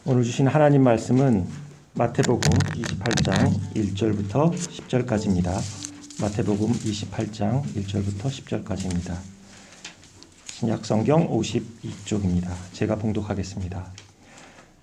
오늘 주신 하나님 말씀은 마태복음 28장 1절부터 10절까지입니다. 마태복음 28장 1절부터 10절까지입니다. 신약성경 52쪽입니다. 제가 봉독하겠습니다.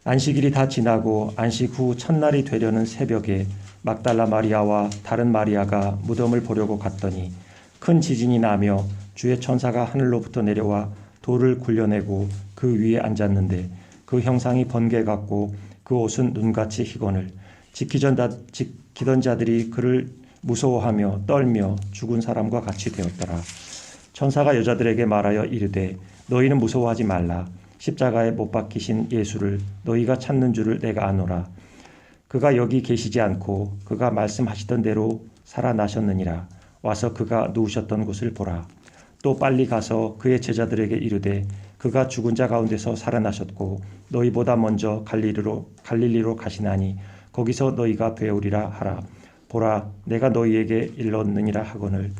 안식일이 다 지나고 안식 후 첫날이 되려는 새벽에 막달라 마리아와 다른 마리아가 무덤을 보려고 갔더니 큰 지진이 나며 주의 천사가 하늘로부터 내려와 돌을 굴려내고 그 위에 앉았는데 그 형상이 번개 같고 그 옷은 눈같이 희거늘 지키던 자들이 그를 무서워하며 떨며 죽은 사람과 같이 되었더라. 천사가 여자들에게 말하여 이르되 너희는 무서워하지 말라. 십자가에 못 박히신 예수를 너희가 찾는 줄을 내가 아노라. 그가 여기 계시지 않고 그가 말씀하시던 대로 살아나셨느니라. 와서 그가 누우셨던 곳을 보라. 또 빨리 가서 그의 제자들에게 이르되 그가 죽은 자 가운데서 살아나셨고 너희보다 먼저 갈릴리로 가시나니 거기서 너희가 배우리라 하라. 보라, 내가 너희에게 일렀느니라 하거늘.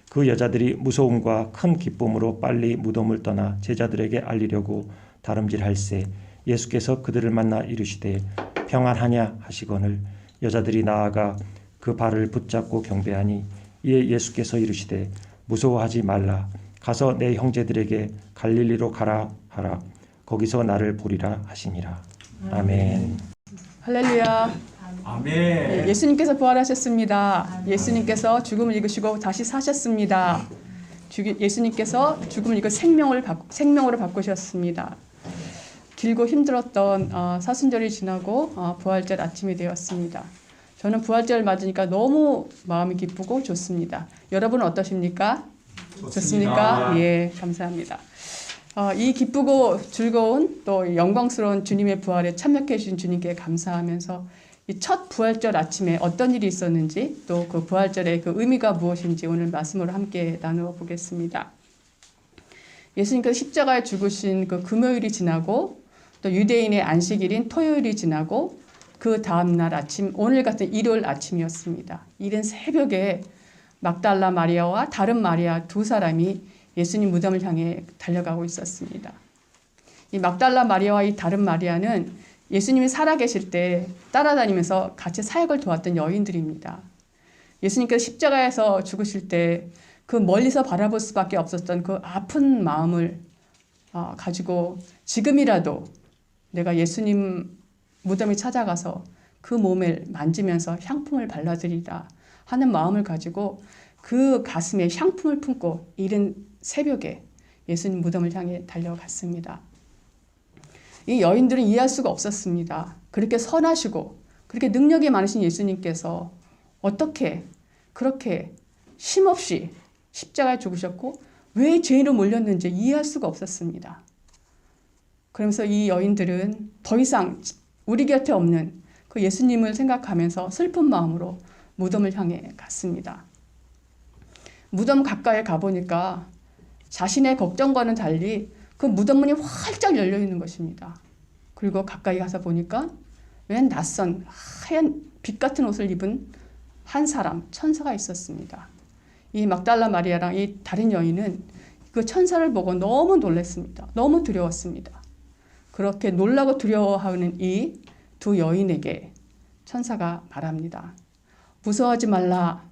그 여자들이 무서움과 큰 기쁨으로 빨리 무덤을 떠나 제자들에게 알리려고 다름질할세 예수께서 그들을 만나 이르시되 평안하냐 하시거늘. 여자들이 나아가 그 발을 붙잡고 경배하니 이에 예수께서 이르시되 무서워하지 말라. 가서 내 형제들에게 갈릴리로 가라 하라. 거기서 나를 보리라 하시니라. 아멘. 할렐루야. 아멘. 예수님께서 부활하셨습니다. 예수님께서 죽음을 이기시고 다시 사셨습니다. 예수님께서 죽음을 이기고 생명으로 바꾸셨습니다. 길고 힘들었던 사순절이 지나고 부활절 아침이 되었습니다. 저는 부활절 맞으니까 너무 마음이 기쁘고 좋습니다. 여러분은 어떠십니까? 좋습니까? 예, 감사합니다. 이 기쁘고 즐거운 또 영광스러운 주님의 부활에 참여해 주신 주님께 감사하면서 이 첫 부활절 아침에 어떤 일이 있었는지 또 그 부활절의 그 의미가 무엇인지 오늘 말씀으로 함께 나누어 보겠습니다. 예수님께서 십자가에 죽으신 그 금요일이 지나고 또 유대인의 안식일인 토요일이 지나고 그 다음날 아침, 오늘 같은 일요일 아침이었습니다. 이른 새벽에 막달라 마리아와 다른 마리아 두 사람이 예수님 무덤을 향해 달려가고 있었습니다. 이 막달라 마리아와 이 다른 마리아는 예수님이 살아계실 때 따라다니면서 같이 사역을 도왔던 여인들입니다. 예수님께서 십자가에서 죽으실 때 그 멀리서 바라볼 수밖에 없었던 그 아픈 마음을 가지고 지금이라도 내가 예수님 무덤에 찾아가서 그 몸을 만지면서 향품을 발라드리라 하는 마음을 가지고 그 가슴에 향품을 품고 이른 새벽에 예수님 무덤을 향해 달려갔습니다. 이 여인들은 이해할 수가 없었습니다. 그렇게 선하시고 그렇게 능력이 많으신 예수님께서 어떻게 그렇게 쉼없이 십자가에 죽으셨고 왜 죄인으로 몰렸는지 이해할 수가 없었습니다. 그러면서 이 여인들은 더 이상 우리 곁에 없는 그 예수님을 생각하면서 슬픈 마음으로 무덤을 향해 갔습니다. 무덤 가까이 가보니까 자신의 걱정과는 달리 그 무덤 문이 활짝 열려 있는 것입니다. 그리고 가까이 가서 보니까 웬 낯선 하얀 빛 같은 옷을 입은 한 사람, 천사가 있었습니다. 이 막달라 마리아랑 이 다른 여인은 그 천사를 보고 너무 놀랐습니다. 너무 두려웠습니다. 그렇게 놀라고 두려워하는 이 두 여인에게 천사가 말합니다. 무서워하지 말라.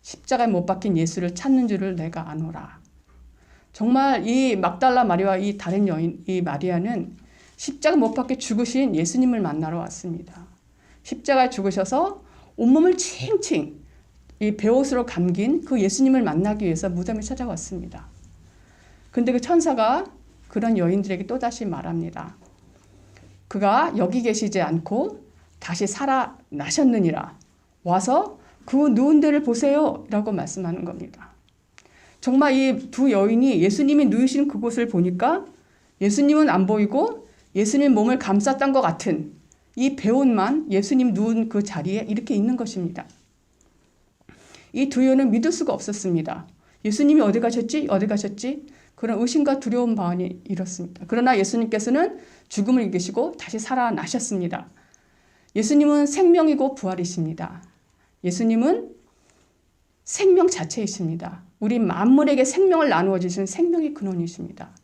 십자가에 못 박힌 예수를 찾는 줄을 내가 아노라. 정말 이 막달라 마리아와 이 다른 여인, 이 마리아는 십자가 못 박혀 죽으신 예수님을 만나러 왔습니다. 십자가에 죽으셔서 온몸을 칭칭 이 베옷으로 감긴 그 예수님을 만나기 위해서 무덤에 찾아왔습니다. 근데 그 천사가 그런 여인들에게 또다시 말합니다. 그가 여기 계시지 않고 다시 살아나셨느니라. 와서 그 누운 데를 보세요 라고 말씀하는 겁니다. 정말 이 두 여인이 예수님이 누우신 그곳을 보니까 예수님은 안 보이고 예수님 몸을 감쌌던 것 같은 이 베옷만 예수님 누운 그 자리에 이렇게 있는 것입니다. 이 두 여인은 믿을 수가 없었습니다. 예수님이 어디 가셨지? 어디 가셨지? 그런 의심과 두려운 마음이 일었습니다. 그러나 예수님께서는 죽음을 이기시고 다시 살아나셨습니다. 예수님은 생명이고 부활이십니다. 예수님은 생명 자체이십니다. 우리 만물에게 생명을 나누어 주시는 생명의 근원이십니다.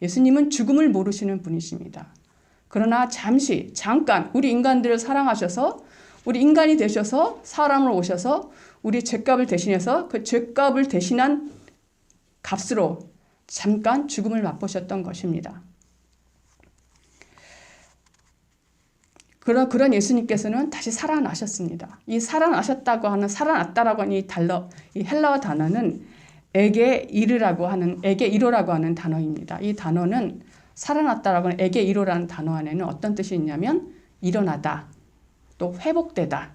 예수님은 죽음을 모르시는 분이십니다. 그러나 잠깐 우리 인간들을 사랑하셔서 우리 인간이 되셔서 사람으로 오셔서 우리 죄값을 대신해서 그 죄값을 대신한 값으로 잠깐 죽음을 맛보셨던 것입니다. 그런 예수님께서는 다시 살아나셨습니다. 이 살아나셨다고 하는 살아났다라고 하는 이 헬라어 단어는 에게 이르라고 하는 단어입니다. 이 단어는 살아났다라고 하는 에게 이로라는 단어 안에는 어떤 뜻이 있냐면 일어나다, 또 회복되다,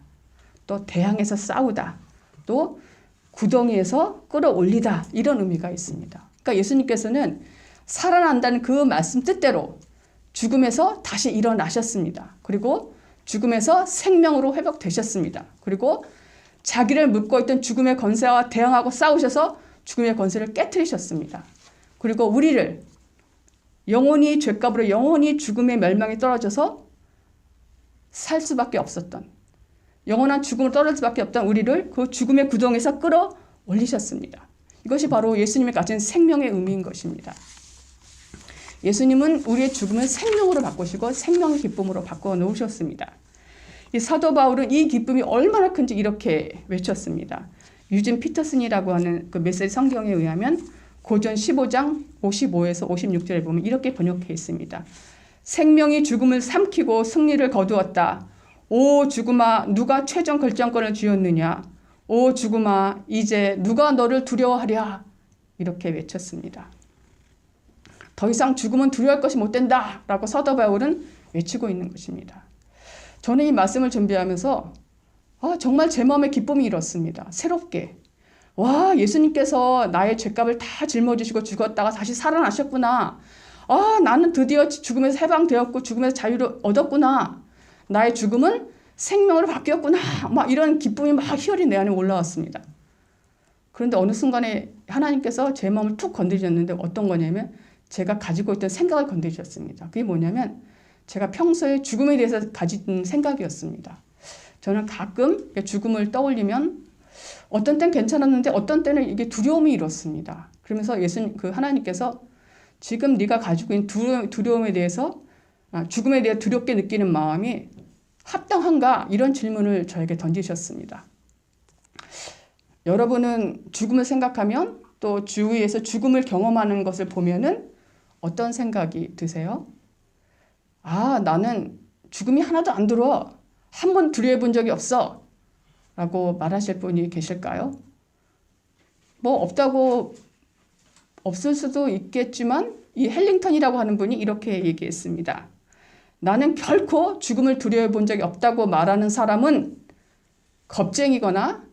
또 대항해서 싸우다, 또 구덩이에서 끌어올리다 이런 의미가 있습니다. 그러니까 예수님께서는 살아난다는 그 말씀 뜻대로 죽음에서 다시 일어나셨습니다. 그리고 죽음에서 생명으로 회복되셨습니다. 그리고 자기를 묶고 있던 죽음의 권세와 대항하고 싸우셔서 죽음의 권세를 깨트리셨습니다. 그리고 우리를 영원히 죄값으로 영원히 죽음의 멸망에 떨어져서 살 수밖에 없었던, 영원한 죽음으로 떨어질 수밖에 없던 우리를 그 죽음의 구덩이에서 끌어올리셨습니다. 이것이 바로 예수님이 가진 생명의 의미인 것입니다. 예수님은 우리의 죽음을 생명으로 바꾸시고 생명의 기쁨으로 바꿔 놓으셨습니다. 이 사도 바울은 이 기쁨이 얼마나 큰지 이렇게 외쳤습니다. 유진 피터슨이라고 하는 그 메시지 성경에 의하면 고전 15장 55에서 56절에 보면 이렇게 번역해 있습니다. 생명이 죽음을 삼키고 승리를 거두었다. 오 죽음아, 누가 최종 결정권을 쥐었느냐? 오 죽음아, 이제 누가 너를 두려워하랴? 이렇게 외쳤습니다. 더 이상 죽음은 두려워할 것이 못 된다 라고 사도 바울은 외치고 있는 것입니다. 저는 이 말씀을 준비하면서 정말 제 마음에 기쁨이 일었습니다. 새롭게. 와, 예수님께서 나의 죄값을 다 짊어지시고 죽었다가 다시 살아나셨구나. 나는 드디어 죽음에서 해방되었고 죽음에서 자유를 얻었구나. 나의 죽음은 생명으로 바뀌었구나. 막 이런 기쁨이 막 희열이 내 안에 올라왔습니다. 그런데 어느 순간에 하나님께서 제 마음을 툭 건드리셨는데 어떤 거냐면 제가 가지고 있던 생각을 건드리셨습니다. 그게 뭐냐면 제가 평소에 죽음에 대해서 가진 생각이었습니다. 저는 가끔 죽음을 떠올리면 어떤 때는 괜찮았는데 어떤 때는 이게 두려움이 일었습니다. 그러면서 하나님께서 지금 네가 가지고 있는 두려움에 대해서 죽음에 대해 두렵게 느끼는 마음이 합당한가? 이런 질문을 저에게 던지셨습니다. 여러분은 죽음을 생각하면 또 주위에서 죽음을 경험하는 것을 보면은 어떤 생각이 드세요? 나는 죽음이 하나도 안 들어. 한 번 두려워 본 적이 없어. 라고 말하실 분이 계실까요? 없을 수도 있겠지만 이 헬링턴이라고 하는 분이 이렇게 얘기했습니다. 나는 결코 죽음을 두려워 본 적이 없다고 말하는 사람은 겁쟁이거나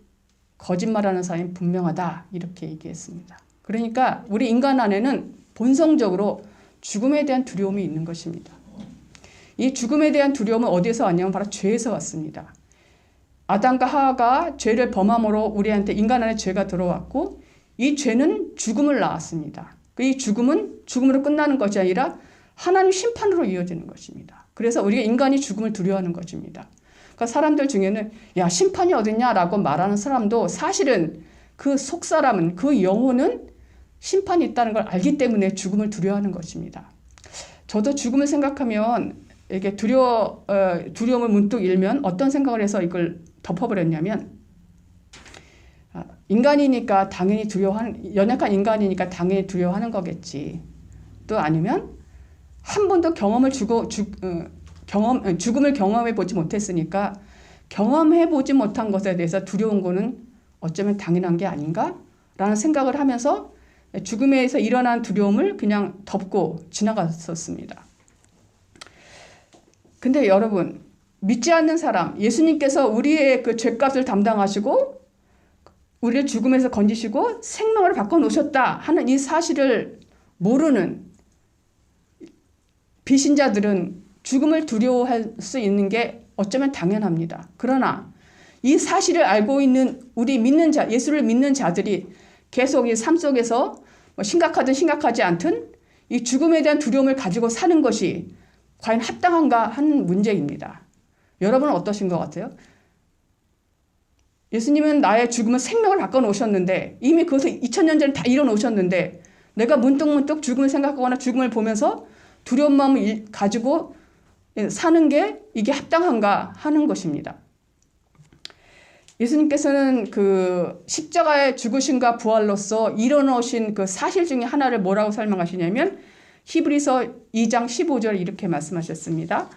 거짓말하는 사람이 분명하다. 이렇게 얘기했습니다. 그러니까 우리 인간 안에는 본성적으로 죽음에 대한 두려움이 있는 것입니다. 이 죽음에 대한 두려움은 어디에서 왔냐면 바로 죄에서 왔습니다. 아담과 하와가 죄를 범함으로 우리한테 인간 안에 죄가 들어왔고 이 죄는 죽음을 낳았습니다. 이 죽음은 죽음으로 끝나는 것이 아니라 하나님 심판으로 이어지는 것입니다. 그래서 우리가 인간이 죽음을 두려워하는 것입니다. 그러니까 사람들 중에는 야 심판이 어딨냐라고 말하는 사람도 사실은 그 속사람은 그 영혼은 심판이 있다는 걸 알기 때문에 죽음을 두려워하는 것입니다. 저도 죽음을 생각하면 이게 두려움을 문득 일면 어떤 생각을 해서 이걸 덮어버렸냐면 인간이니까 당연히 연약한 인간이니까 당연히 두려워하는 거겠지. 또 아니면 한 번도 죽음을 경험해 보지 못했으니까 경험해 보지 못한 것에 대해서 두려운 거는 어쩌면 당연한 게 아닌가라는 생각을 하면서 죽음에서 일어난 두려움을 그냥 덮고 지나갔었습니다. 근데 여러분, 믿지 않는 사람, 예수님께서 우리의 그 죄값을 담당하시고 우리를 죽음에서 건지시고 생명을 바꿔놓으셨다 하는 이 사실을 모르는 비신자들은 죽음을 두려워할 수 있는 게 어쩌면 당연합니다. 그러나 이 사실을 알고 있는 우리 예수를 믿는 자들이 계속 이 삶 속에서 심각하든 심각하지 않든 이 죽음에 대한 두려움을 가지고 사는 것이 과연 합당한가 하는 문제입니다. 여러분은 어떠신 것 같아요? 예수님은 나의 죽음을 생명을 바꿔놓으셨는데 이미 그것을 2000년 전에 다 이뤄놓으셨는데 내가 문득문득 죽음을 생각하거나 죽음을 보면서 두려운 마음을 가지고 사는 게 이게 합당한가 하는 것입니다. 예수님께서는 그 십자가의 죽으심과 부활로서 이뤄놓으신 그 사실 중에 하나를 뭐라고 설명하시냐면 히브리서 2장 15절 이렇게 말씀하셨습니다.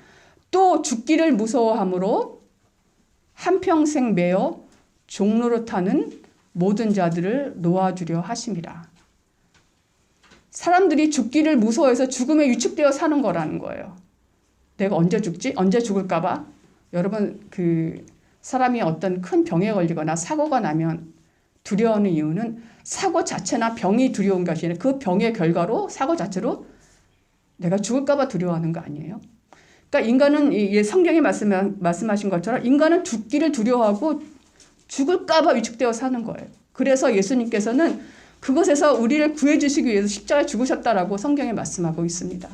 또 죽기를 무서워함으로 한평생 매어 종로로 타는 모든 자들을 놓아주려 하심이라. 사람들이 죽기를 무서워해서 죽음에 위축되어 사는 거라는 거예요. 내가 언제 죽지? 언제 죽을까 봐? 여러분 그 사람이 어떤 큰 병에 걸리거나 사고가 나면 두려워하는 이유는 사고 자체나 병이 두려운 것이 아니라 그 병의 결과로 사고 자체로 내가 죽을까 봐 두려워하는 거 아니에요? 그러니까 인간은 성경에 말씀하신 것처럼 인간은 죽기를 두려워하고 죽을까 봐 위축되어 사는 거예요. 그래서 예수님께서는 그것에서 우리를 구해주시기 위해서 십자가에 죽으셨다라고 성경에 말씀하고 있습니다.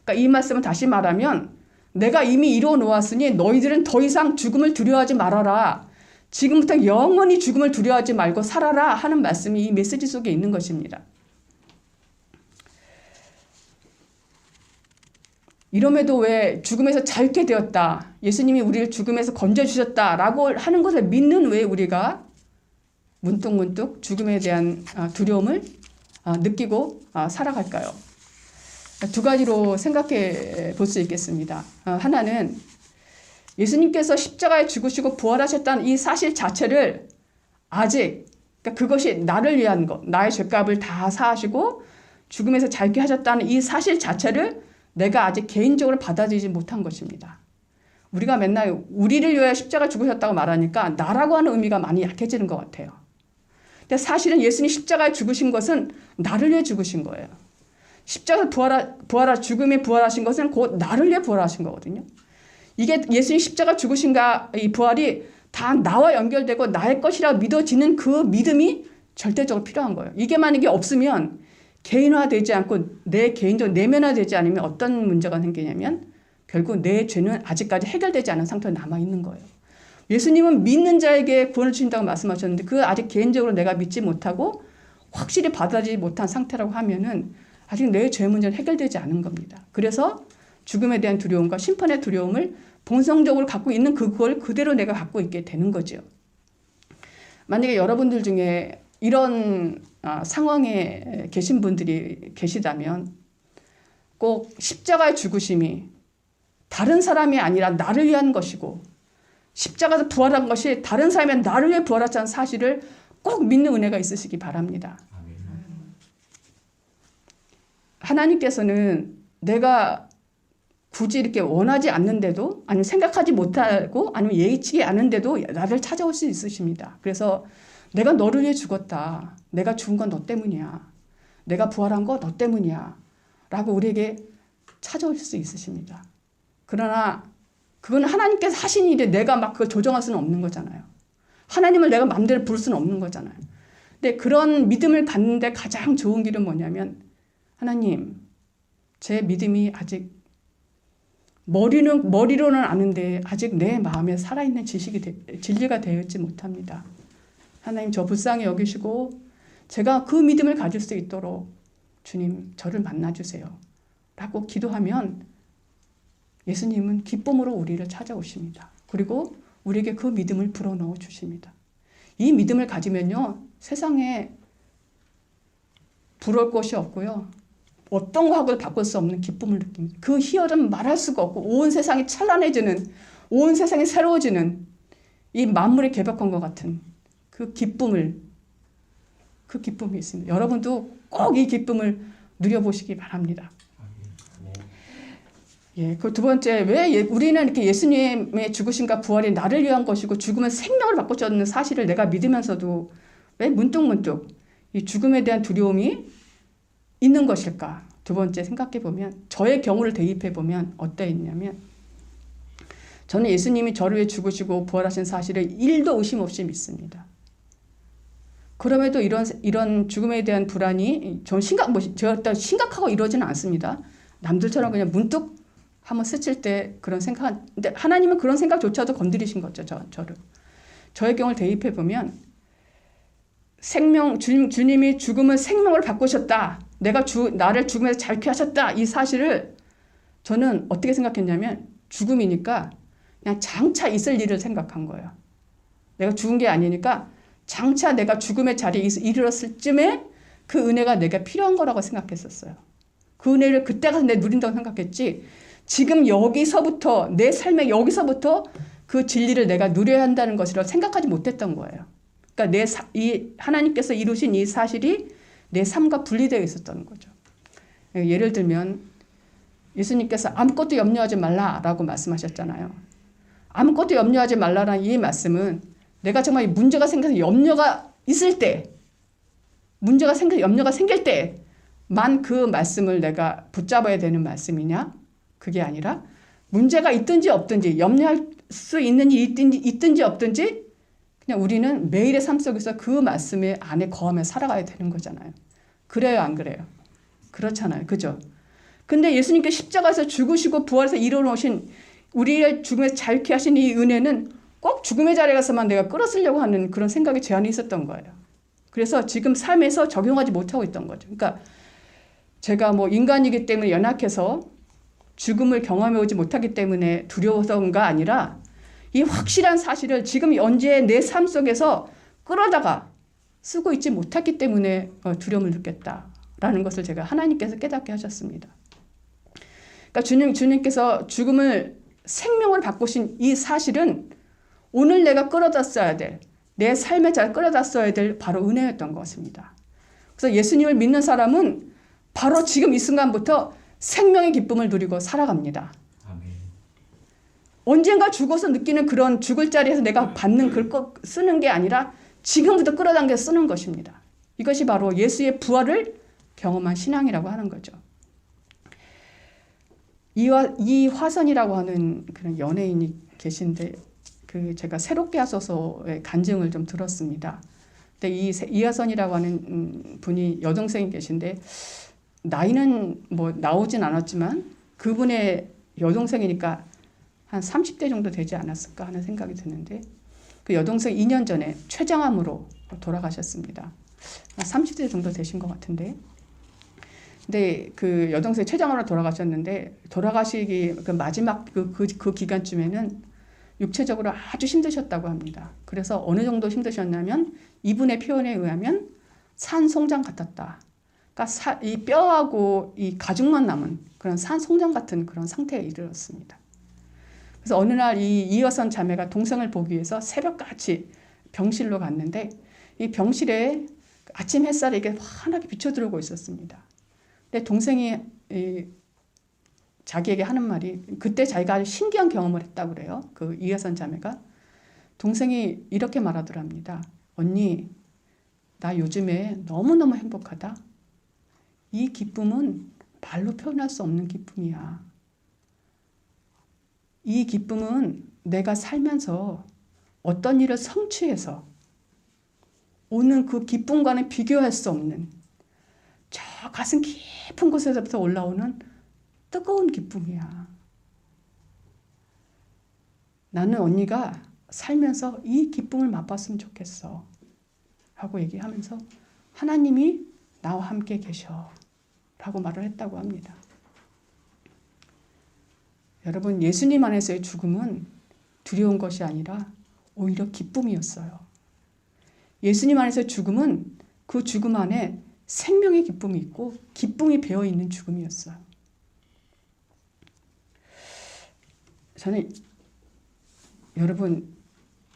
그러니까 이 말씀을 다시 말하면 내가 이미 이루어 놓았으니 너희들은 더 이상 죽음을 두려워하지 말아라. 지금부터 영원히 죽음을 두려워하지 말고 살아라 하는 말씀이 이 메시지 속에 있는 것입니다. 이럼에도 왜 죽음에서 자유케 되었다. 예수님이 우리를 죽음에서 건져주셨다라고 하는 것을 믿는 왜 우리가 문득문득 죽음에 대한 두려움을 느끼고 살아갈까요? 두 가지로 생각해 볼 수 있겠습니다. 하나는 예수님께서 십자가에 죽으시고 부활하셨다는 이 사실 자체를 아직 그러니까 그것이 나를 위한 것, 나의 죄값을 다 사하시고 죽음에서 자유케 하셨다는 이 사실 자체를 내가 아직 개인적으로 받아들이지 못한 것입니다. 우리가 맨날 우리를 위하여 십자가 죽으셨다고 말하니까 나라고 하는 의미가 많이 약해지는 것 같아요. 근데 사실은 예수님 십자가에 죽으신 것은 나를 위해 죽으신 거예요. 십자가 죽음에 부활하신 것은 곧 나를 위해 부활하신 거거든요. 이게 예수님 십자가 죽으신가 이 부활이 다 나와 연결되고 나의 것이라 믿어지는 그 믿음이 절대적으로 필요한 거예요. 이게 만약에 없으면 개인화되지 않고 내 개인적으로 내면화되지 않으면 어떤 문제가 생기냐면 결국 내 죄는 아직까지 해결되지 않은 상태로 남아있는 거예요. 예수님은 믿는 자에게 구원을 주신다고 말씀하셨는데 그 아직 개인적으로 내가 믿지 못하고 확실히 받아들이지 못한 상태라고 하면은 아직 내 죄 문제는 해결되지 않은 겁니다. 그래서 죽음에 대한 두려움과 심판의 두려움을 본성적으로 갖고 있는 그걸 그대로 내가 갖고 있게 되는 거죠. 만약에 여러분들 중에 이런 상황에 계신 분들이 계시다면 꼭 십자가의 죽으심이 다른 사람이 아니라 나를 위한 것이고 십자가에서 부활한 것이 다른 사람이 나를 위해 부활했다는 사실을 꼭 믿는 은혜가 있으시기 바랍니다. 하나님께서는 내가 굳이 이렇게 원하지 않는데도 아니면 생각하지 못하고 아니면 예의치지 않은데도 나를 찾아올 수 있으십니다. 그래서 내가 너를 위해 죽었다. 내가 죽은 건 너 때문이야. 내가 부활한 거 너 때문이야. 라고 우리에게 찾아올 수 있으십니다. 그러나 그건 하나님께서 하신 일에 내가 막 그걸 조정할 수는 없는 거잖아요. 하나님을 내가 마음대로 부를 수는 없는 거잖아요. 근데 그런 믿음을 갖는데 가장 좋은 길은 뭐냐면 하나님, 제 믿음이 아직 머리로는 아는데 아직 내 마음에 살아있는 진리가 되었지 못합니다. 하나님 저 불쌍히 여기시고 제가 그 믿음을 가질 수 있도록 주님 저를 만나주세요. 라고 기도하면 예수님은 기쁨으로 우리를 찾아오십니다. 그리고 우리에게 그 믿음을 불어넣어 주십니다. 이 믿음을 가지면요. 세상에 부러울 것이 없고요. 어떤 거하고도 바꿀 수 없는 기쁨을 느낍니다. 그 희열은 말할 수가 없고 온 세상이 찬란해지는 온 세상이 새로워지는 이 만물의 개벽한 것 같은 그 기쁨이 있습니다. 여러분도 꼭 이 기쁨을 누려보시기 바랍니다. 예, 그 두 번째, 왜 우리는 이렇게 예수님의 죽으심과 부활이 나를 위한 것이고 죽음은 생명을 바꿔주는 사실을 내가 믿으면서도 왜 문득문득 이 죽음에 대한 두려움이 있는 것일까? 두 번째 생각해 보면 저의 경우를 대입해 보면 어떠했냐면 저는 예수님이 저를 위해 죽으시고 부활하신 사실을 1도 의심 없이 믿습니다. 그럼에도 이런 죽음에 대한 불안이 저는 제가 심각하고 이러지는 않습니다. 남들처럼 그냥 문득 한번 스칠 때 그런 생각, 근데 하나님은 그런 생각조차도 건드리신 거죠, 저를. 저의 경우를 대입해 보면 주님이 죽음을 생명으로 바꾸셨다. 나를 죽음에서 자유케 하셨다. 이 사실을 저는 어떻게 생각했냐면 죽음이니까 그냥 장차 있을 일을 생각한 거예요. 내가 죽은 게 아니니까 장차 내가 죽음의 자리에 이르렀을 쯤에 그 은혜가 내가 필요한 거라고 생각했었어요. 그 은혜를 그때 가서 내가 누린다고 생각했지 지금 여기서부터 내 삶의 여기서부터 그 진리를 내가 누려야 한다는 것이라고 생각하지 못했던 거예요. 그러니까 이 하나님께서 이루신 이 사실이 내 삶과 분리되어 있었던 거죠. 예를 들면 예수님께서 아무것도 염려하지 말라라고 말씀하셨잖아요. 아무것도 염려하지 말라라는 이 말씀은 내가 정말 문제가 생겨서 염려가 있을 때, 염려가 생길 때만 그 말씀을 내가 붙잡아야 되는 말씀이냐? 그게 아니라 문제가 있든지 없든지 염려할 수 있는 일이 있든지 없든지 그냥 우리는 매일의 삶 속에서 그 말씀의 안에 거하며 살아가야 되는 거잖아요. 그래요, 안 그래요? 그렇잖아요. 그죠? 근데 예수님께 십자가에서 죽으시고 부활해서 이뤄놓으신 우리의 죽음에서 자유케 하신 이 은혜는 꼭 죽음의 자리에 가서만 내가 끌어쓰려고 하는 그런 생각이 제한이 있었던 거예요. 그래서 지금 삶에서 적용하지 못하고 있던 거죠. 그러니까 제가 뭐 인간이기 때문에 연약해서 죽음을 경험해 오지 못하기 때문에 두려워서가 아니라 이 확실한 사실을 지금 현재 내 삶 속에서 끌어다가 쓰고 있지 못했기 때문에 두려움을 느꼈다라는 것을 제가 하나님께서 깨닫게 하셨습니다. 그러니까 주님께서 죽음을 생명으로 바꾸신 이 사실은 오늘 내가 끌어다 써야 될, 내 삶에 잘 끌어다 써야 될 바로 은혜였던 것입니다. 그래서 예수님을 믿는 사람은 바로 지금 이 순간부터 생명의 기쁨을 누리고 살아갑니다. 아멘. 언젠가 죽어서 느끼는 그런 죽을 자리에서 내가 받는 걸 쓰는 게 아니라 지금부터 끌어당겨 쓰는 것입니다. 이것이 바로 예수의 부활을 경험한 신앙이라고 하는 거죠. 이화선이라고 하는 그런 연예인이 계신데 제가 새롭게 하소서의 간증을 좀 들었습니다. 근데 이화선이라고 하는 분이 여동생이 계신데 나이는 뭐 나오진 않았지만 그분의 여동생이니까 한 30대 정도 되지 않았을까 하는 생각이 드는데 그 여동생 2년 전에 췌장암으로 돌아가셨습니다. 30대 정도 되신 것 같은데 근데 그 여동생 췌장암으로 돌아가셨는데 돌아가시기 그 마지막 그 기간쯤에는 육체적으로 아주 힘드셨다고 합니다. 그래서 어느 정도 힘드셨냐면 이분의 표현에 의하면 산송장 같았다. 그러니까 이 뼈하고 이 가죽만 남은 그런 산송장 같은 그런 상태에 이르렀습니다. 그래서 어느 날 이 이화선 자매가 동생을 보기 위해서 새벽같이 병실로 갔는데 이 병실에 아침 햇살이 이게 환하게 비춰들어오고 있었습니다. 근데 동생이 자기에게 하는 말이 그때 자기가 아주 신기한 경험을 했다고 그래요. 그 이화선 자매가 동생이 이렇게 말하더랍니다. 언니, 나 요즘에 너무너무 행복하다. 이 기쁨은 말로 표현할 수 없는 기쁨이야. 이 기쁨은 내가 살면서 어떤 일을 성취해서 오는 그 기쁨과는 비교할 수 없는 저 가슴 깊은 곳에서부터 올라오는 뜨거운 기쁨이야. 나는 언니가 살면서 이 기쁨을 맛봤으면 좋겠어. 하고 얘기하면서 하나님이 나와 함께 계셔. 라고 말을 했다고 합니다. 여러분, 예수님 안에서의 죽음은 두려운 것이 아니라 오히려 기쁨이었어요. 예수님 안에서의 죽음은 그 죽음 안에 생명의 기쁨이 있고 기쁨이 배어있는 죽음이었어요. 저는 여러분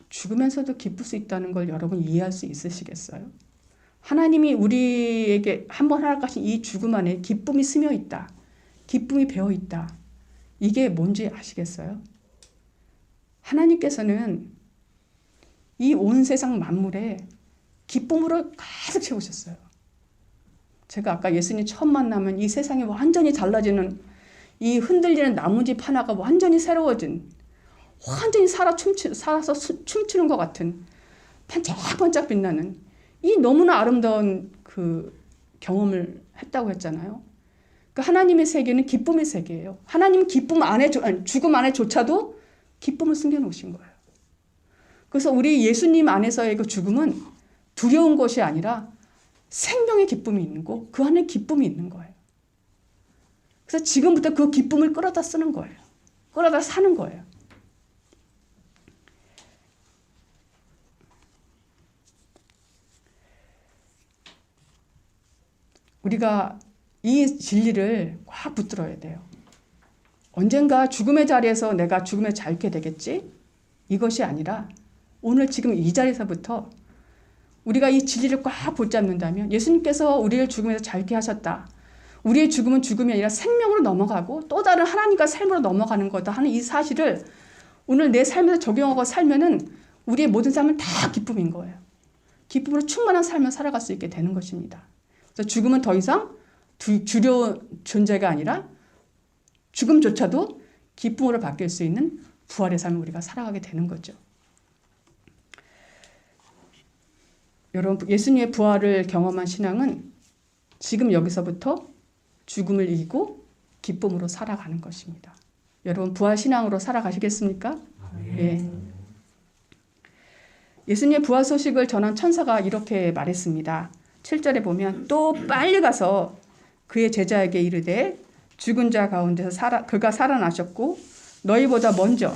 죽으면서도 기쁠 수 있다는 걸 여러분 이해할 수 있으시겠어요? 하나님이 우리에게 한번 허락하신 이 죽음 안에 기쁨이 스며 있다. 기쁨이 배어 있다. 이게 뭔지 아시겠어요? 하나님께서는 이 온 세상 만물에 기쁨으로 가득 채우셨어요. 제가 아까 예수님 처음 만나면 이 세상이 완전히 달라지는 이 흔들리는 나뭇잎 하나가 완전히 새로워진 완전히 살아서 춤추는 것 같은 반짝반짝 빛나는 이 너무나 아름다운 그 경험을 했다고 했잖아요. 그 하나님의 세계는 기쁨의 세계예요. 하나님 기쁨 안에 죽음 안에조차도 기쁨을 숨겨놓으신 거예요. 그래서 우리 예수님 안에서의 그 죽음은 두려운 것이 아니라 생명의 기쁨이 있는 거, 그 안에 기쁨이 있는 거예요. 그래서 지금부터 그 기쁨을 끌어다 쓰는 거예요. 끌어다 사는 거예요. 우리가 이 진리를 꽉 붙들어야 돼요. 언젠가 죽음의 자리에서 내가 죽음에 자유케 되겠지? 이것이 아니라 오늘 지금 이 자리에서부터 우리가 이 진리를 꽉 붙잡는다면 예수님께서 우리를 죽음에서 자유케 하셨다. 우리의 죽음은 죽음이 아니라 생명으로 넘어가고 또 다른 하나님과 삶으로 넘어가는 거다 하는 이 사실을 오늘 내 삶에서 적용하고 살면은 우리의 모든 삶은 다 기쁨인 거예요. 기쁨으로 충만한 삶을 살아갈 수 있게 되는 것입니다. 그래서 죽음은 더 이상 두려운 존재가 아니라 죽음조차도 기쁨으로 바뀔 수 있는 부활의 삶을 우리가 살아가게 되는 거죠. 여러분, 예수님의 부활을 경험한 신앙은 지금 여기서부터 죽음을 이기고 기쁨으로 살아가는 것입니다. 여러분, 부활 신앙으로 살아가시겠습니까? 네. 예수님의 부활 소식을 전한 천사가 이렇게 말했습니다. 7절에 보면 또 빨리 가서 그의 제자에게 이르되 죽은 자 가운데서 그가 살아나셨고 너희보다 먼저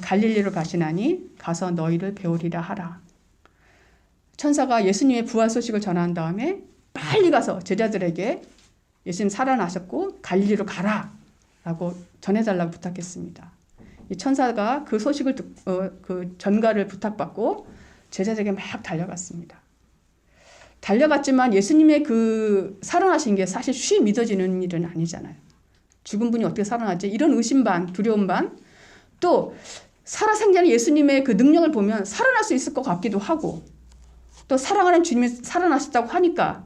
갈릴리로 가시나니 가서 너희를 배우리라 하라. 천사가 예수님의 부활 소식을 전한 다음에 빨리 가서 제자들에게 예수님 살아나셨고 갈릴리로 가라 라고 전해달라고 부탁했습니다. 이 천사가 그 소식을 그 전가를 부탁받고 제자들에게 막 달려갔습니다. 달려갔지만 예수님의 그 살아나신 게 사실 쉬 믿어지는 일은 아니잖아요. 죽은 분이 어떻게 살아나지? 이런 의심 반, 두려움 반, 또 살아생전의 예수님의 그 능력을 보면 살아날 수 있을 것 같기도 하고, 또 사랑하는 주님이 살아나셨다고 하니까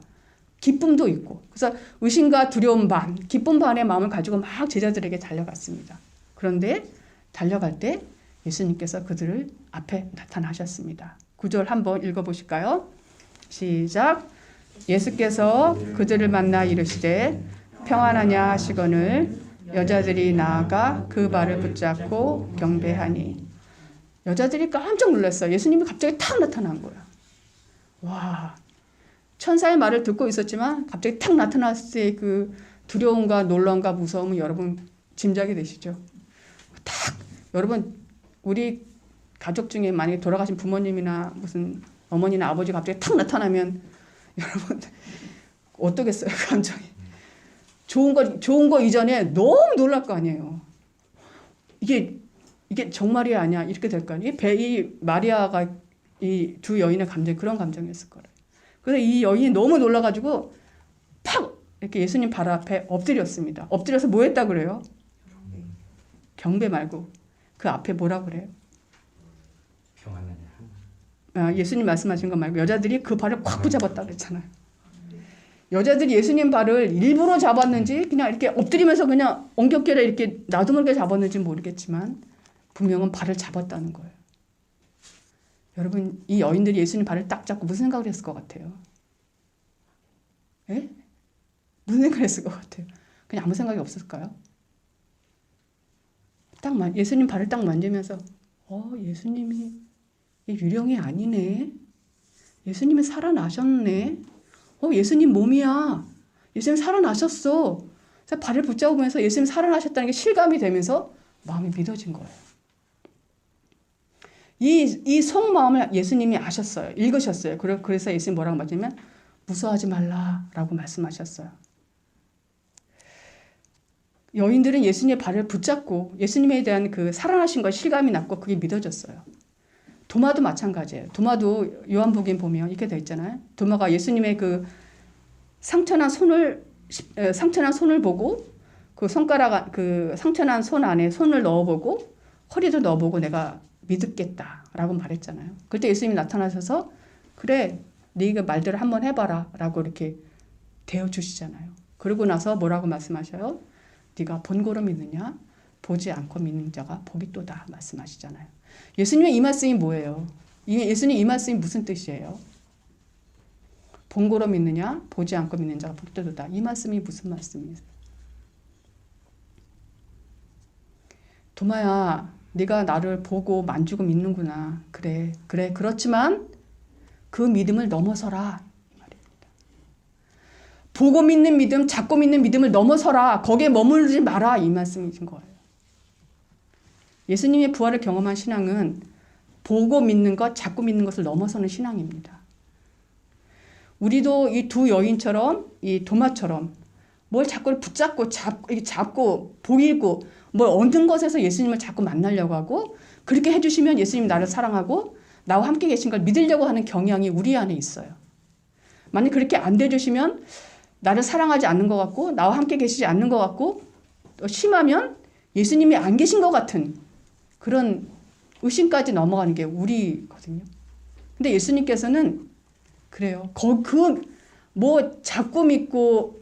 기쁨도 있고, 그래서 의심과 두려움 반, 기쁨 반의 마음을 가지고 막 제자들에게 달려갔습니다. 그런데 달려갈 때 예수님께서 그들을 앞에 나타나셨습니다. 9절 한번 읽어보실까요? 시작. 예수께서 그들을 만나 이르시되 평안하냐 하시거늘 여자들이 나아가 그 발을 붙잡고 경배하니. 여자들이 깜짝 놀랐어요. 예수님이 갑자기 탁 나타난 거예요. 와, 천사의 말을 듣고 있었지만 갑자기 탁 나타났을 때 그 두려움과 놀람과 무서움은 여러분 짐작이 되시죠? 탁, 여러분 우리 가족 중에 만약에 돌아가신 부모님이나 무슨 어머니나 아버지가 갑자기 탁 나타나면 여러분 어떠겠어요? 감정이. 좋은 거 이전에 너무 놀랄 거 아니에요. 이게 정말이 아니야 이렇게 될 거 아니에요. 이 마리아가 이 두 여인의 감정이 그런 감정이었을 거예요. 그래서 이 여인이 너무 놀라가지고 팍 이렇게 예수님 발 앞에 엎드렸습니다. 엎드려서 뭐 했다 그래요? 경배 말고 그 앞에 뭐라 그래요? 예수님 말씀하신 거 말고 여자들이 그 발을 콱 붙잡았다 그랬잖아요. 여자들이 예수님 발을 일부러 잡았는지 그냥 이렇게 엎드리면서 그냥 엉겹결에 이렇게 나도 모르게 잡았는지 모르겠지만 분명은 발을 잡았다는 거예요. 여러분 이 여인들이 예수님 발을 딱 잡고 무슨 생각을 했을 것 같아요? 예? 무슨 생각을 했을 것 같아요? 그냥 아무 생각이 없었을까요? 예수님 발을 딱 만지면서 예수님이 유령이 아니네. 예수님이 살아나셨네. 예수님 몸이야. 예수님 살아나셨어. 그래서 발을 붙잡으면서 예수님 살아나셨다는 게 실감이 되면서 마음이 믿어진 거예요. 이 속마음을 예수님이 아셨어요. 읽으셨어요. 그래서 예수님 뭐라고 말했냐면 무서워하지 말라라고 말씀하셨어요. 여인들은 예수님의 발을 붙잡고 예수님에 대한 그 살아나신 것 실감이 났고 그게 믿어졌어요. 도마도 마찬가지예요. 도마도 요한복음 보면 이렇게 돼 있잖아요. 도마가 예수님의 그 상처난 손을 보고 그 상처난 손 안에 손을 넣어보고 허리도 넣어보고 내가 믿겠다라고 말했잖아요. 그때 예수님이 나타나셔서 그래 네가 말대로 한번 해봐라 라고 이렇게 대어주시잖아요. 그러고 나서 뭐라고 말씀하셔요? 네가 본고로 믿느냐? 보지 않고 믿는 자가 복이 또다 말씀하시잖아요. 예수님의 이 말씀이 뭐예요? 예수님 이 말씀이 무슨 뜻이에요? 본고로 믿느냐? 보지 않고 믿는 자가 복이 또다. 이 말씀이 무슨 말씀이세요? 도마야, 네가 나를 보고 만지고 믿는구나. 그래. 그렇지만 그 믿음을 넘어서라. 이 말입니다. 보고 믿는 믿음, 잡고 믿는 믿음을 넘어서라. 거기에 머무르지 마라. 이 말씀이신 거예요. 예수님의 부활을 경험한 신앙은 보고 믿는 것, 잡고 믿는 것을 넘어서는 신앙입니다. 우리도 이 두 여인처럼, 이 도마처럼 뭘 자꾸 붙잡고 잡고 보이고 뭘 얻는 것에서 예수님을 자꾸 만나려고 하고, 그렇게 해주시면 예수님이 나를 사랑하고 나와 함께 계신 걸 믿으려고 하는 경향이 우리 안에 있어요. 만약 그렇게 안 돼주시면 나를 사랑하지 않는 것 같고 나와 함께 계시지 않는 것 같고, 또 심하면 예수님이 안 계신 것 같은 그런 의심까지 넘어가는 게 우리거든요. 근데 예수님께서는 그래요. 뭐 자꾸 믿고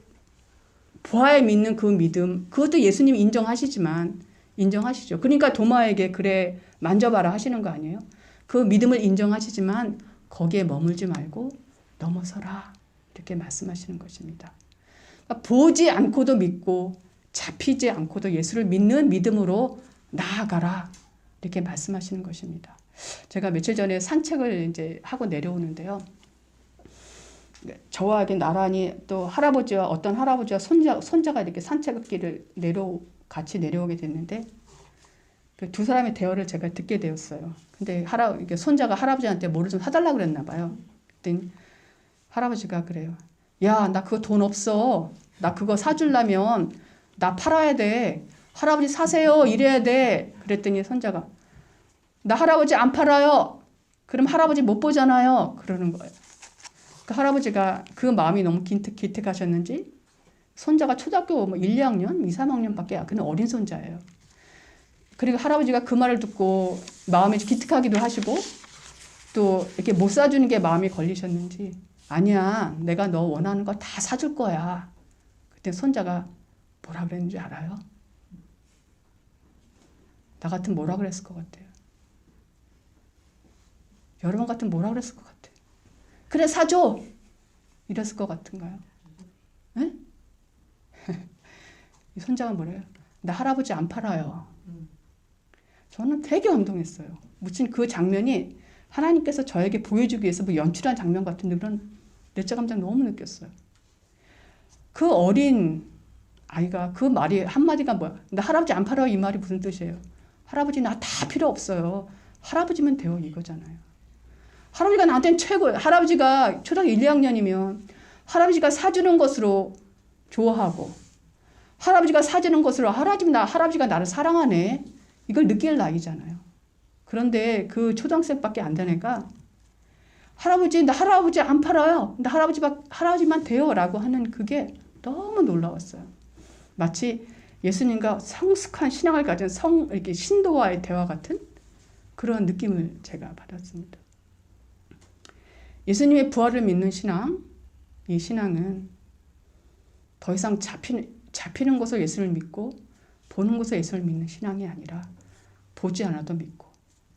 부활 믿는 그 믿음, 그것도 예수님이 인정하시죠. 그러니까 도마에게 그래 만져봐라 하시는 거 아니에요? 그 믿음을 인정하시지만 거기에 머물지 말고 넘어서라 이렇게 말씀하시는 것입니다. 그러니까 보지 않고도 믿고 잡히지 않고도 예수를 믿는 믿음으로 나아가라 이렇게 말씀하시는 것입니다. 제가 며칠 전에 산책을 이제 하고 내려오는데요. 저와 나란히 또 어떤 할아버지와 손자가 이렇게 산책길을 같이 내려오게 됐는데, 그 두 사람의 대화를 제가 듣게 되었어요. 근데 손자가 할아버지한테 뭐를 좀 사달라고 그랬나 봐요. 그랬더니 할아버지가 그래요. 야, 나 그거 돈 없어. 나 그거 사주려면 나 팔아야 돼. 할아버지 사세요. 이래야 돼. 그랬더니 손자가 나 할아버지 안 팔아요. 그럼 할아버지 못 보잖아요. 그러는 거예요. 그 할아버지가 그 마음이 너무 기특하셨는지 손자가 초등학교 1, 2학년, 2, 3학년밖에 그냥 어린 손자예요. 그리고 할아버지가 그 말을 듣고 마음이 기특하기도 하시고 또 이렇게 못 사주는 게 마음이 걸리셨는지 아니야, 내가 너 원하는 거 다 사줄 거야. 그때 손자가 뭐라 그랬는지 알아요? 나 같으면 뭐라 그랬을 것 같아요? 여러분 같으면 뭐라 그랬을 것 같아요? 그래 사줘! 이랬을 것 같은가요? 네? 이 손자가 뭐래요? 나 할아버지 안 팔아요. 저는 되게 감동했어요. 무슨 그 장면이 하나님께서 저에게 보여주기 위해서 뭐 연출한 장면 같은데 그런 내적 감정 너무 느꼈어요. 그 어린 아이가 그 말이 한마디가 뭐야? 나 할아버지 안 팔아요. 이 말이 무슨 뜻이에요? 할아버지 나 다 필요 없어요. 할아버지면 돼요. 이거잖아요. 할아버지가 나한테는 최고예요. 할아버지가 초등학교 1, 2학년이면 할아버지가 사주는 것으로 좋아하고 할아버지가 사주는 것으로 할아버지가 나를 사랑하네. 이걸 느낄 나이잖아요. 그런데 그 초등학생밖에 안 되니까 나 할아버지 안 팔아요. 나 할아버지만 돼요. 라고 하는 그게 너무 놀라웠어요. 마치 예수님과 성숙한 신앙을 가진 이렇게 신도와의 대화 같은 그런 느낌을 제가 받았습니다. 예수님의 부활을 믿는 신앙, 이 신앙은 더 이상 잡히는 것을 예수를 믿고 보는 것을 예수를 믿는 신앙이 아니라 보지 않아도 믿고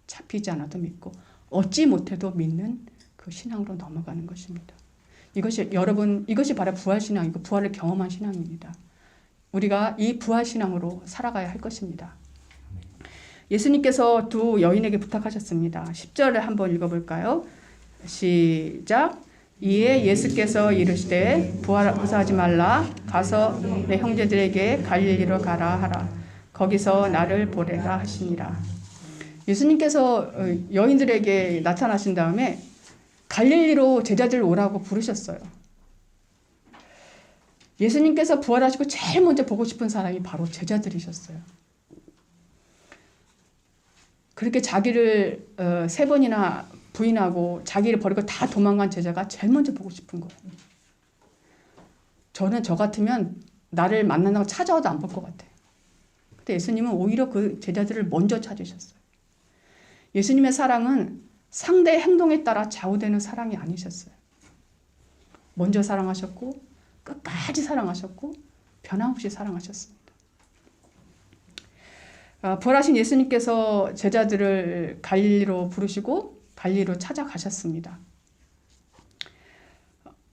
잡히지 않아도 믿고 얻지 못해도 믿는 그 신앙으로 넘어가는 것입니다. 이것이 바로 부활신앙이고 부활을 경험한 신앙입니다. 우리가 이 부활신앙으로 살아가야 할 것입니다. 예수님께서 두 여인에게 부탁하셨습니다. 10절을 한번 읽어볼까요? 시작. 이에 예수께서 이르시되 부활하지 말라. 가서 내 형제들에게 갈릴리로 가라 하라. 거기서 나를 보래라 하시니라. 예수님께서 여인들에게 나타나신 다음에 갈릴리로 제자들 오라고 부르셨어요. 예수님께서 부활하시고 제일 먼저 보고 싶은 사람이 바로 제자들이셨어요. 그렇게 자기를 3번이나 부인하고 자기를 버리고 다 도망간 제자가 제일 먼저 보고 싶은 거예요. 저 같으면 나를 만나고 찾아와도 안 볼 것 같아요. 근데 예수님은 오히려 그 제자들을 먼저 찾으셨어요. 예수님의 사랑은 상대의 행동에 따라 좌우되는 사랑이 아니셨어요. 먼저 사랑하셨고 끝까지 사랑하셨고 변함없이 사랑하셨습니다. 부활하신 예수님께서 제자들을 갈릴리로 부르시고 갈릴리로 찾아가셨습니다.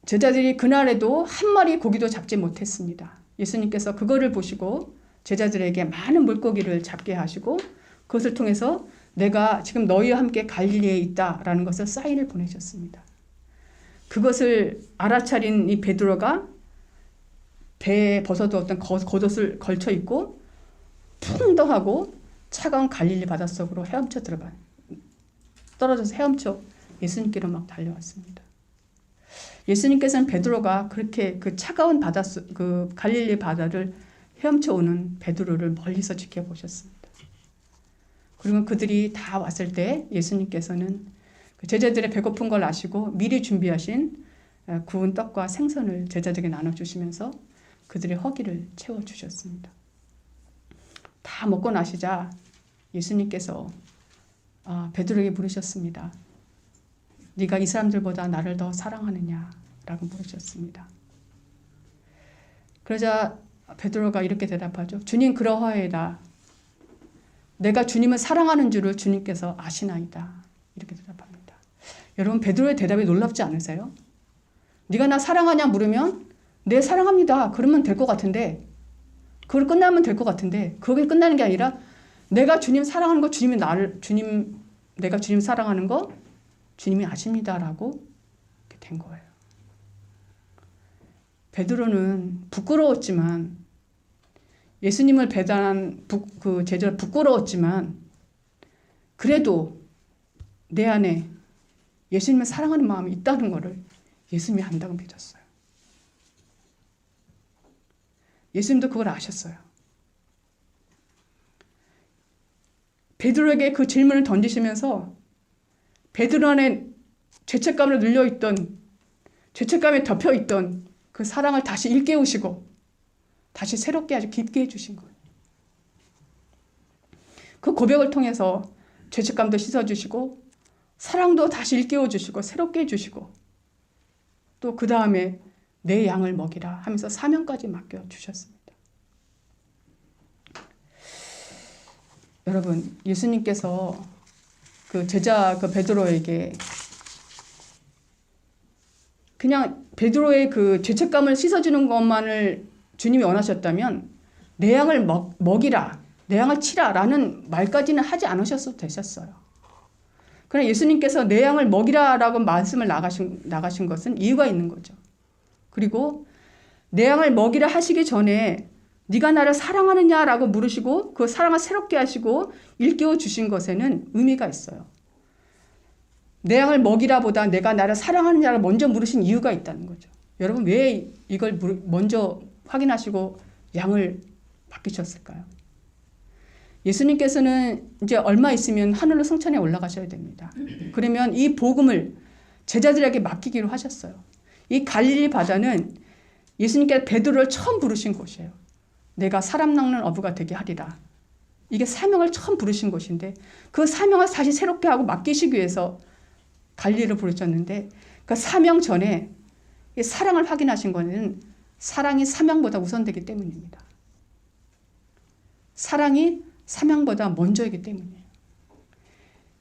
제자들이 그날에도 한 마리 고기도 잡지 못했습니다. 예수님께서 그거를 보시고 제자들에게 많은 물고기를 잡게 하시고 그것을 통해서 내가 지금 너희와 함께 갈릴리에 있다라는 것을 사인을 보내셨습니다. 그것을 알아차린 이 베드로가 배에 벗어두었던 겉옷을 걸쳐 입고 풍덩하고 차가운 갈릴리 바닷속으로 떨어져서 헤엄쳐 예수님께로 막 달려왔습니다. 예수님께서는 베드로가 그렇게 그 차가운 그 갈릴리 바다를 헤엄쳐 오는 베드로를 멀리서 지켜보셨습니다. 그리고 그들이 다 왔을 때 예수님께서는 그 제자들의 배고픈 걸 아시고 미리 준비하신 구운 떡과 생선을 제자들에게 나눠주시면서 그들의 허기를 채워주셨습니다. 다 먹고 나시자 예수님께서 베드로에게 물으셨습니다. 네가 이 사람들보다 나를 더 사랑하느냐? 라고 물으셨습니다. 그러자 베드로가 이렇게 대답하죠. 주님 그러하이다. 내가 주님을 사랑하는 줄을 주님께서 아시나이다. 이렇게 대답합니다. 여러분 베드로의 대답이 놀랍지 않으세요? 네가 나 사랑하냐 물으면 네 사랑합니다. 그러면 될 것 같은데 그걸 끝나면 될 것 같은데 그게 끝나는 게 아니라 내가 주님 사랑하는 거 내가 주님 사랑하는 거 주님이 아십니다라고 된 거예요. 베드로는 부끄러웠지만 예수님을 배반한 그 제자가 부끄러웠지만 그래도 내 안에 예수님을 사랑하는 마음이 있다는 것을 예수님이 안다고 믿었어요. 예수님도 그걸 아셨어요. 베드로에게 그 질문을 던지시면서 베드로 안에 죄책감으로 눌려있던 죄책감에 덮여있던 그 사랑을 다시 일깨우시고 다시 새롭게 아주 깊게 해주신 거예요. 그 고백을 통해서 죄책감도 씻어주시고 사랑도 다시 일깨워주시고 새롭게 해주시고 또 그 다음에 내 양을 먹이라 하면서 사명까지 맡겨주셨습니다. 여러분 예수님께서 그 제자 그 베드로에게 그냥 베드로의 그 죄책감을 씻어주는 것만을 주님이 원하셨다면 내 양을 먹이라, 내 양을 치라 라는 말까지는 하지 않으셔도 되셨어요. 그러나 예수님께서 내 양을 먹이라 라고 말씀을 나가신 것은 이유가 있는 거죠. 그리고 내 양을 먹이라 하시기 전에 네가 나를 사랑하느냐라고 물으시고 그 사랑을 새롭게 하시고 일깨워 주신 것에는 의미가 있어요. 내 양을 먹이라보다 내가 나를 사랑하느냐를 먼저 물으신 이유가 있다는 거죠. 여러분 왜 이걸 먼저 확인하시고 양을 맡기셨을까요? 예수님께서는 이제 얼마 있으면 하늘로 승천에 올라가셔야 됩니다. 그러면 이 복음을 제자들에게 맡기기로 하셨어요. 이 갈릴리 바다는 예수님께서 베드로를 처음 부르신 곳이에요. 내가 사람 낚는 어부가 되게 하리라. 이게 사명을 처음 부르신 곳인데 그 사명을 다시 새롭게 하고 맡기시기 위해서 갈릴리를 부르셨는데 그 사명 전에 이 사랑을 확인하신 것은 사랑이 사명보다 우선되기 때문입니다. 사랑이 사명보다 먼저이기 때문이에요.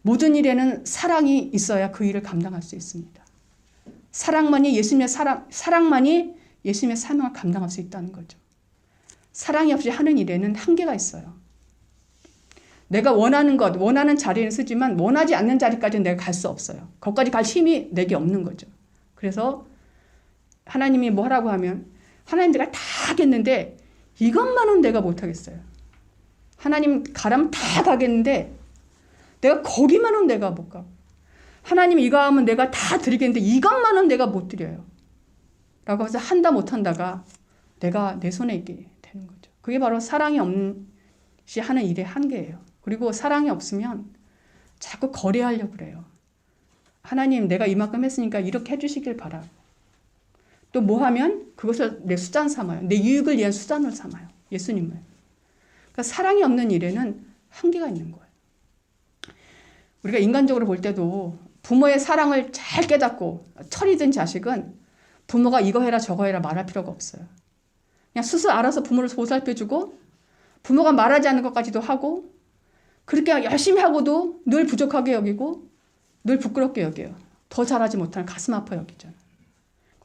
모든 일에는 사랑이 있어야 그 일을 감당할 수 있습니다. 사랑만이 예수님의 사명을 감당할 수 있다는 거죠. 사랑이 없이 하는 일에는 한계가 있어요. 내가 원하는 것, 원하는 자리는 쓰지만 원하지 않는 자리까지는 내가 갈 수 없어요. 거기까지 갈 힘이 내게 없는 거죠. 그래서 하나님이 뭐 하라고 하면 하나님 내가 다 하겠는데 이것만은 내가 못하겠어요. 하나님 가라면 다 가겠는데 내가 거기만은 내가 못 가고 하나님 이거 하면 내가 다 드리겠는데 이것만은 내가 못 드려요. 라고 해서 한다 못한다가 내가 내 손에 있게 되는 거죠. 그게 바로 사랑이 없이 하는 일의 한계예요. 그리고 사랑이 없으면 자꾸 거래하려고 그래요. 하나님 내가 이만큼 했으니까 이렇게 해주시길 바라고. 또 뭐 하면 그것을 내 수단 삼아요. 내 유익을 위한 수단을 삼아요. 예수님을. 그러니까 사랑이 없는 일에는 한계가 있는 거예요. 우리가 인간적으로 볼 때도 부모의 사랑을 잘 깨닫고 철이 든 자식은 부모가 이거 해라 저거 해라 말할 필요가 없어요. 그냥 스스로 알아서 부모를 보살펴주고 부모가 말하지 않는 것까지도 하고 그렇게 열심히 하고도 늘 부족하게 여기고 늘 부끄럽게 여겨요. 더 잘하지 못하는 가슴 아파 여기잖아요.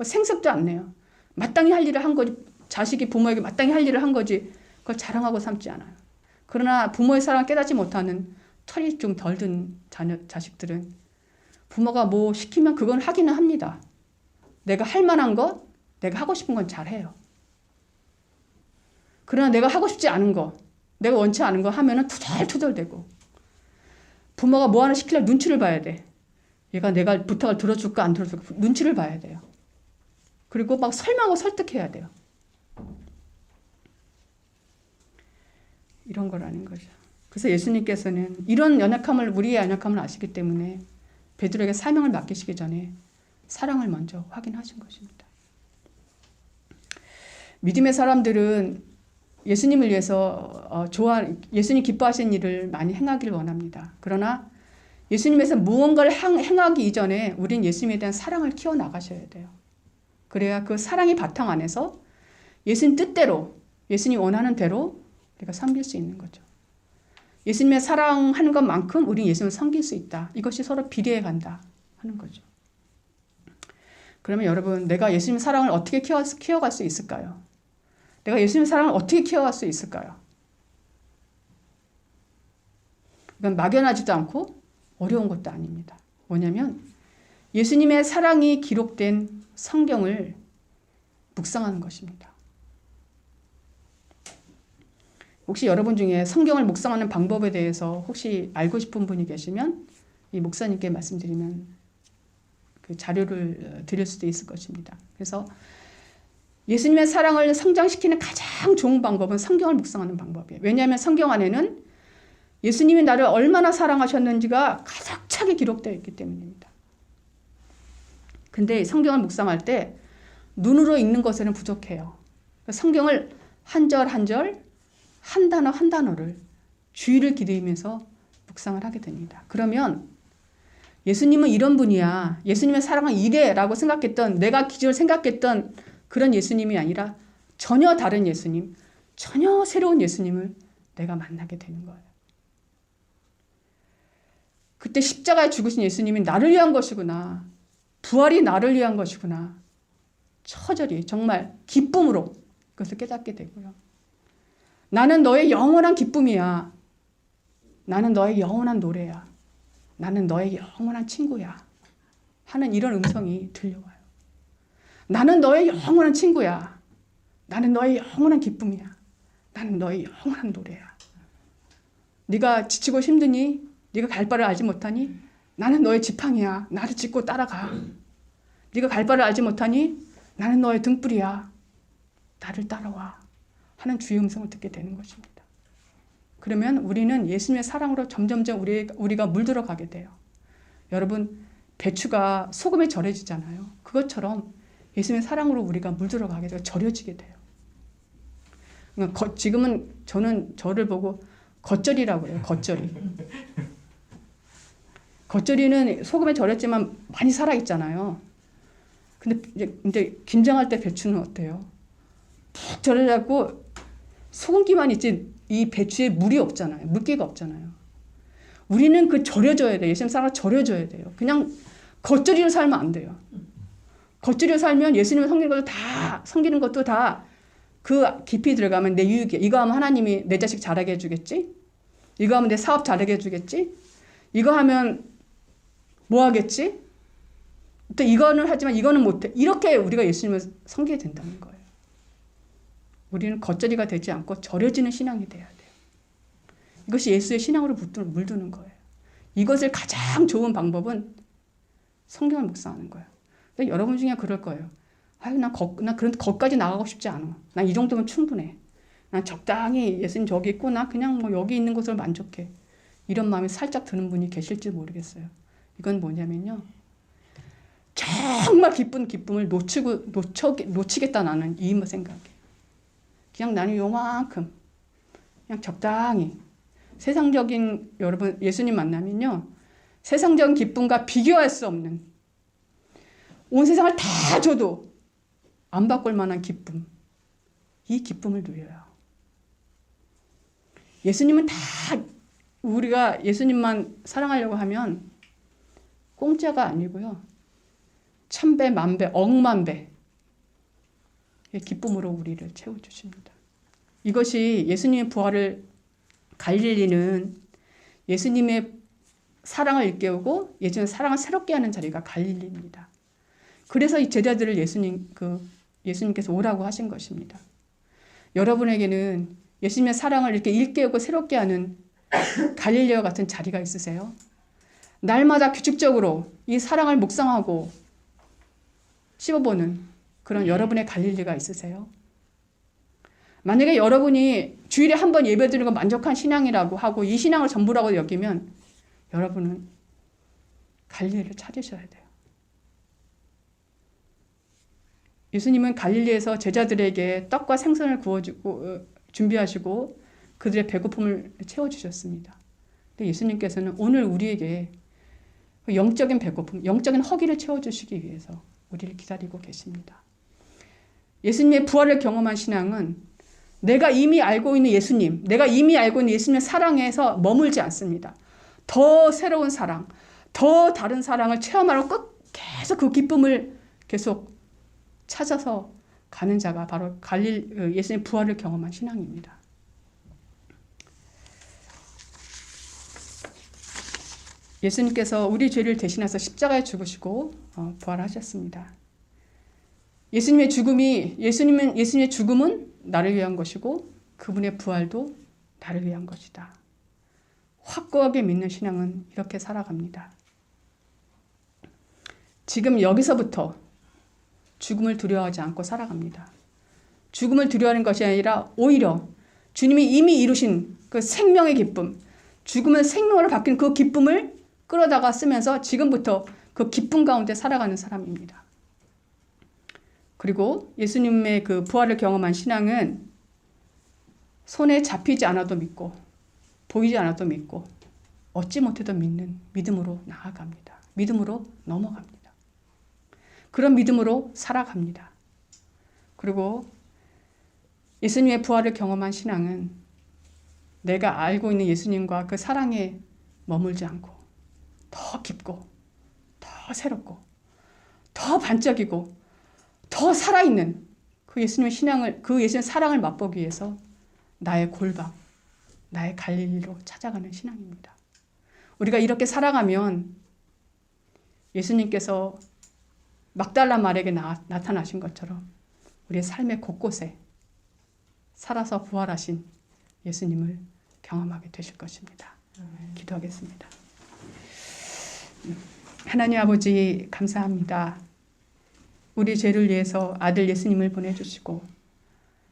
생색도 안 내요. 마땅히 할 일을 한 거지 자식이 부모에게 마땅히 할 일을 한 거지 그걸 자랑하고 삼지 않아요. 그러나 부모의 사랑을 깨닫지 못하는 철이 좀 덜 든 자식들은 부모가 뭐 시키면 그건 하기는 합니다. 내가 할 만한 것, 내가 하고 싶은 건 잘해요. 그러나 내가 하고 싶지 않은 거, 내가 원치 않은 거 하면은 투덜투덜대고, 부모가 뭐 하나 시키려면 눈치를 봐야 돼. 얘가 내가 부탁을 들어줄까 안 들어줄까 눈치를 봐야 돼요. 그리고 막 설명하고 설득해야 돼요. 이런 거라는 거죠. 그래서 예수님께서는 이런 연약함을, 우리의 연약함을 아시기 때문에 베드로에게 사명을 맡기시기 전에 사랑을 먼저 확인하신 것입니다. 믿음의 사람들은 예수님을 위해서 예수님 기뻐하신 일을 많이 행하기를 원합니다. 그러나 예수님에서 무언가를 행하기 이전에 우린 예수님에 대한 사랑을 키워나가셔야 돼요. 그래야 그 사랑의 바탕 안에서 예수님 뜻대로, 예수님 원하는 대로 우리가 섬길 수 있는 거죠. 예수님의 사랑하는 것만큼 우리는 예수님을 섬길 수 있다. 이것이 서로 비례해 간다 하는 거죠. 그러면 여러분, 내가 예수님의 사랑을 어떻게 키워갈 수 있을까요? 내가 예수님의 사랑을 어떻게 키워갈 수 있을까요? 이건 막연하지도 않고 어려운 것도 아닙니다. 뭐냐면 예수님의 사랑이 기록된 성경을 묵상하는 것입니다. 혹시 여러분 중에 성경을 묵상하는 방법에 대해서 혹시 알고 싶은 분이 계시면 이 목사님께 말씀드리면 그 자료를 드릴 수도 있을 것입니다. 그래서 예수님의 사랑을 성장시키는 가장 좋은 방법은 성경을 묵상하는 방법이에요. 왜냐하면 성경 안에는 예수님이 나를 얼마나 사랑하셨는지가 가득 차게 기록되어 있기 때문입니다. 근데 성경을 묵상할 때 눈으로 읽는 것에는 부족해요. 성경을 한 절 한 절, 한 단어 한 단어를 주의를 기울이면서 묵상을 하게 됩니다. 그러면 예수님은 이런 분이야, 예수님의 사랑은 이래라고 생각했던, 내가 기존에 생각했던 그런 예수님이 아니라 전혀 다른 예수님, 전혀 새로운 예수님을 내가 만나게 되는 거예요. 그때 십자가에 죽으신 예수님이 나를 위한 것이구나, 부활이 나를 위한 것이구나, 처절히 정말 기쁨으로 그것을 깨닫게 되고요. 나는 너의 영원한 기쁨이야. 나는 너의 영원한 노래야. 나는 너의 영원한 친구야. 하는 이런 음성이 들려와요. 나는 너의 영원한 친구야. 나는 너의 영원한 기쁨이야. 나는 너의 영원한 노래야. 네가 지치고 힘드니? 네가 갈 바를 알지 못하니? 나는 너의 지팡이야. 나를 짚고 따라가. 네가 갈 바를 알지 못하니? 나는 너의 등불이야. 나를 따라와. 하는 주의 음성을 듣게 되는 것입니다. 그러면 우리는 예수님의 사랑으로 점점점 우리가 물들어 가게 돼요. 여러분, 배추가 소금에 절여지잖아요. 그것처럼 예수님의 사랑으로 우리가 물들어 가게 되고 절여지게 돼요. 그러니까 지금은 저는 저를 보고 겉절이라고 해요. 겉절이. 겉절이는 소금에 절였지만 많이 살아있잖아요. 근데 이제 김장할 때 배추는 어때요? 푹 절여갖고 소금기만 있지 이 배추에 물이 없잖아요. 물기가 없잖아요. 우리는 그 절여져야 돼요. 예수님 사랑을 절여져야 돼요. 그냥 겉절이로 살면 안 돼요. 겉절이로 살면 예수님을 섬기는 것도 다 그 깊이 들어가면 내 유익이야. 이거 하면 하나님이 내 자식 잘하게 해주겠지? 이거 하면 내 사업 잘하게 해주겠지? 이거 하면 뭐 하겠지? 또 이거는 하지만 이거는 못해. 이렇게 우리가 예수님을 섬기게 된다는 거예요. 우리는 겉절이가 되지 않고 절여지는 신앙이 돼야 돼요. 이것이 예수의 신앙으로 물드는 거예요. 이것을 가장 좋은 방법은 성경을 묵상하는 거예요. 근데 여러분 중에 그럴 거예요. 아유, 나 그런 것까지 나가고 싶지 않아. 난 이 정도면 충분해. 난 적당히 예수님 저기 있고 나 그냥 뭐 여기 있는 것으로 만족해. 이런 마음이 살짝 드는 분이 계실지 모르겠어요. 이건 뭐냐면요. 정말 기쁜 기쁨을 놓치겠다 나는 이 생각에. 그냥 나는 요만큼 그냥 적당히 세상적인 여러분 예수님 만나면요. 세상적인 기쁨과 비교할 수 없는 온 세상을 다 줘도 안 바꿀 만한 기쁨. 이 기쁨을 누려요. 예수님은 다 우리가 예수님만 사랑하려고 하면 공짜가 아니고요. 천배, 만배, 억만배 기쁨으로 우리를 채워주십니다. 이것이 예수님의 부활을 갈릴리는 예수님의 사랑을 일깨우고 예수님의 사랑을 새롭게 하는 자리가 갈릴리입니다. 그래서 이 제자들을 예수님께서 오라고 하신 것입니다. 여러분에게는 예수님의 사랑을 이렇게 일깨우고 새롭게 하는 갈릴리와 같은 자리가 있으세요? 날마다 규칙적으로 이 사랑을 묵상하고 씹어보는 그런 여러분의 갈릴리가 있으세요? 만약에 여러분이 주일에 한 번 예배드리는 거 만족한 신앙이라고 하고 이 신앙을 전부라고 여기면 여러분은 갈릴리를 찾으셔야 돼요. 예수님은 갈릴리에서 제자들에게 떡과 생선을 구워주고 준비하시고 그들의 배고픔을 채워주셨습니다. 근데 예수님께서는 오늘 우리에게 영적인 배고픔, 영적인 허기를 채워주시기 위해서 우리를 기다리고 계십니다. 예수님의 부활을 경험한 신앙은 내가 이미 알고 있는 예수님, 내가 이미 알고 있는 예수님의 사랑에서 머물지 않습니다. 더 새로운 사랑, 더 다른 사랑을 체험하러 계속 그 기쁨을 계속 찾아서 가는 자가 바로 예수님의 부활을 경험한 신앙입니다. 예수님께서 우리 죄를 대신해서 십자가에 죽으시고 부활하셨습니다. 예수님의 죽음은 나를 위한 것이고 그분의 부활도 나를 위한 것이다. 확고하게 믿는 신앙은 이렇게 살아갑니다. 지금 여기서부터 죽음을 두려워하지 않고 살아갑니다. 죽음을 두려워하는 것이 아니라 오히려 주님이 이미 이루신 그 생명의 기쁨, 죽음을 생명으로 바뀌는 그 기쁨을 끌어다가 쓰면서 지금부터 그 기쁨 가운데 살아가는 사람입니다. 그리고 예수님의 그 부활을 경험한 신앙은 손에 잡히지 않아도 믿고 보이지 않아도 믿고 얻지 못해도 믿는 믿음으로 나아갑니다. 믿음으로 넘어갑니다. 그런 믿음으로 살아갑니다. 그리고 예수님의 부활을 경험한 신앙은 내가 알고 있는 예수님과 그 사랑에 머물지 않고 더 깊고 더 새롭고 더 반짝이고 더 살아있는 그 예수님의 신앙을, 그 예수님의 사랑을 맛보기 위해서 나의 골방, 나의 갈릴리로 찾아가는 신앙입니다. 우리가 이렇게 살아가면 예수님께서 막달라 마리아에게 나타나신 것처럼 우리의 삶의 곳곳에 살아서 부활하신 예수님을 경험하게 되실 것입니다. 기도하겠습니다. 하나님 아버지 감사합니다. 우리 죄를 위해서 아들 예수님을 보내주시고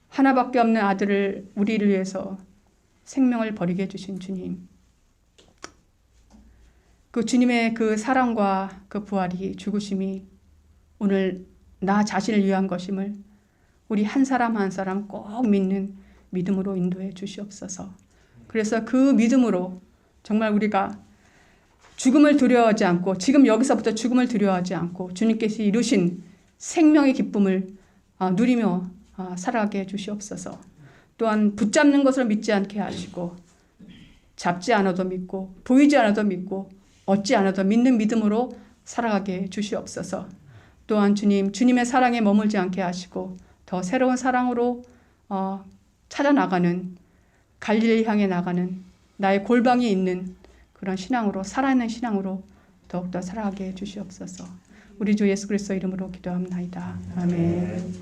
하나밖에 없는 아들을 우리를 위해서 생명을 버리게 해주신 주님. 그 주님의 그 사랑과 그 부활이 죽으심이 오늘 나 자신을 위한 것임을 우리 한 사람 한 사람 꼭 믿는 믿음으로 인도해 주시옵소서. 그래서 그 믿음으로 정말 우리가 죽음을 두려워하지 않고 지금 여기서부터 죽음을 두려워하지 않고 주님께서 이루신 생명의 기쁨을 누리며 살아가게 해 주시옵소서. 또한 붙잡는 것을 믿지 않게 하시고 잡지 않아도 믿고 보이지 않아도 믿고 얻지 않아도 믿는 믿음으로 살아가게 해 주시옵소서. 또한 주님의 사랑에 머물지 않게 하시고 더 새로운 사랑으로 찾아나가는 갈릴리 향해 나가는 나의 골방이 있는 그런 신앙으로 살아있는 신앙으로 더욱더 살아가게 해 주시옵소서. 우리 주 예수 그리스도 이름으로 기도합나이다. 아멘.